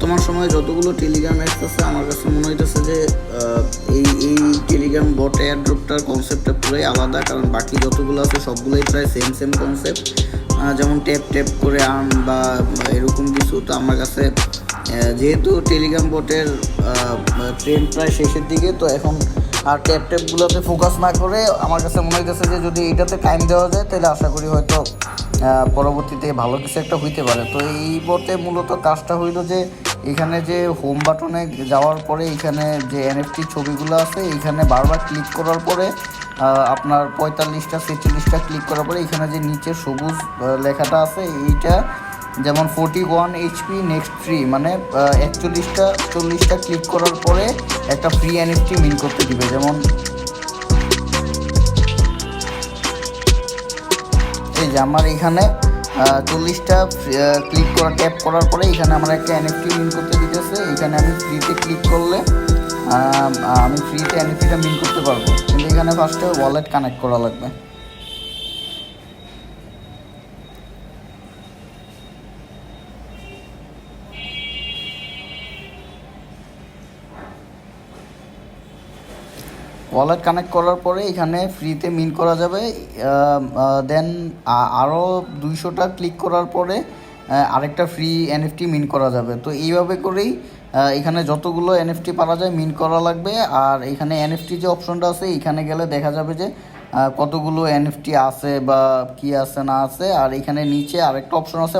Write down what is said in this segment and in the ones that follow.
বর্তমান সময়ে যতগুলো টেলিগ্রাম অ্যাপস আছে আমার কাছে মনে হইতেছে যে এই টেলিগ্রাম বট এয়ারড্রপটার কনসেপ্টটা পুরোই আলাদা, কারণ বাকি যতগুলো আছে সবগুলোই প্রায় সেম কনসেপ্ট, যেমন ট্যাপ করে আর্ন বা এরকম কিছু। তো আমার কাছে যেহেতু টেলিগ্রাম বটের ট্রেন্ড প্রায় শেষের দিকে, তো এখন আর ট্যাপগুলোতে ফোকাস না করে আমার কাছে মনে হইতেছে যে যদি এইটাতে টাইম দেওয়া যায় তাহলে আশা করি হয়তো পরবর্তীতে ভালো কিছু একটা হইতে পারে। তো এই বটে মূলত কাজটা হইলো যে এখানে যে হোম বাটনে যাওয়ার পরে এখানে যে এনএফটি ছবিগুলো আছে এইখানে বারবার ক্লিক করার পরে আপনার 45টা 46টা ক্লিক করার পরে এখানে যে নিচে সবুজ লেখাটা আছে এইটা, যেমন 41 HP নেক্সট ফ্রি, মানে 41টা 40টা ক্লিক করার পরে একটা ফ্রি এনএফটি মিন করতে দিবে। যেমন এই যে আমার এখানে 40টা ক্লিক করা ট্যাপ করার পরে এখানে আমার একটা এনএফটি মিন করতে দিতেছে। এখানে আমি ফ্রিতে ক্লিক করলে আমি ফ্রিতে এনএফটিটা মিন করতে পারবো, কিন্তু এখানে ফার্স্টে ওয়ালেট কানেক্ট করা লাগবে। ওয়ালেট কানেক্ট করার পরে এখানে ফ্রিতে মিন করা যাবে। দেন আরও 200টা ক্লিক করার পরে আরেকটা ফ্রি এনএফটি মিন করা যাবে। তো এইভাবে করেই এখানে যতগুলো এনএফটি পারা যায় মিন করা লাগবে। আর এখানে এনএফটি যে অপশনটা আছে এখানে গেলে দেখা যাবে যে কতগুলো এনএফটি আছে বা কি আছে না আছে। আর এখানে নিচে আরেকটা অপশন আছে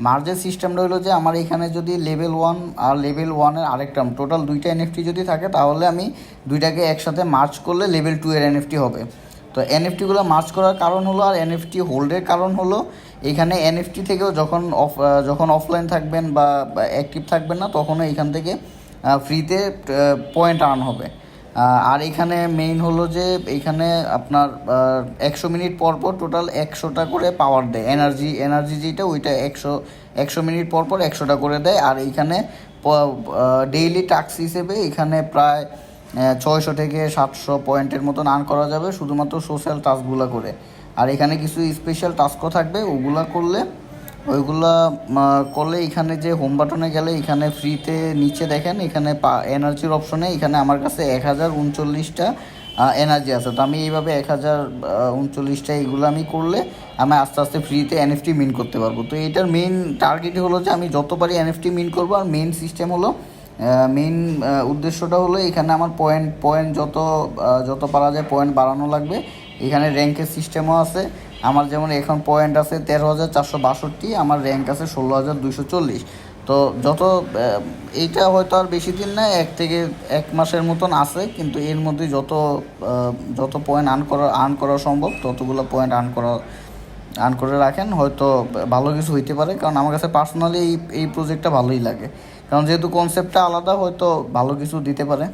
মার্জের সিস্টেমটা হলো যে আমার এখানে যদি লেভেল 1 আর লেভেল 1-এর আরেকটা টোটাল 2টা এনএফটি যদি থাকে তাহলে আমি 2টাকে একসাথে মার্জ করলে লেভেল 2-এর এনএফটি হবে। তো এনএফটিগুলো মার্জ করার কারণ হলো আর এনএফটি হোল্ডের কারণ হলো এখানে এনএফটি থেকেও যখন অফলাইন থাকবেন বা অ্যাক্টিভ থাকবেন না তখনও এখান থেকে ফ্রিতে পয়েন্ট আর্ন হবে। আর এখানে মেইন হলো যে এখানে আপনার 100 মিনিট পর টোটাল 100টা করে পাওয়ার দেয়, এনার্জি যেটা ওইটা 100 মিনিট পর 100টা করে দেয়। আর এইখানে ডেইলি টাস্ক হিসেবে এখানে প্রায় 600 থেকে 700 পয়েন্টের মতন আর্ন করা যাবে শুধুমাত্র সোশ্যাল টাস্কগুলো করে। আর এখানে কিছু স্পেশাল টাস্কও থাকবে, ওইগুলো করলে এখানে যে হোম বাটনে গেলে এখানে ফ্রিতে নিচে দেখেন এখানে এনার্জির অপশনে এখানে আমার কাছে 1039টা এনার্জি আছে। তো আমি এইভাবে 1039টা এইগুলো আমি করলে আমি আস্তে আস্তে ফ্রিতে এনএফটি মিন করতে পারবো। তো এটার মেইন টার্গেট হলো যে আমি যতবারই এনএফটি মিন করবো। আর মেইন সিস্টেম হলো উদ্দেশ্যটা হলো এখানে আমার পয়েন্ট যত পারা যায় পয়েন্ট বাড়ানো লাগবে। এখানে র্যাঙ্কের সিস্টেমও আছে। আমার যেমন এখন পয়েন্ট আছে 13,462, আমার র্যাঙ্ক আছে 16,240। তো এইটা হয়তো আর বেশি দিন না, 1 মাসের মতন আছে, কিন্তু এর মধ্যে যত পয়েন্ট আর্ন করা সম্ভব ততগুলো পয়েন্ট আর্ন করে রাখেন, হয়তো ভালো কিছু হইতে পারে। কারণ আমার কাছে পার্সোনালি এই প্রজেক্টটা ভালোই লাগে, কারণ যেহেতু কনসেপ্টটা আলাদা হয়তো ভালো কিছু দিতে পারে।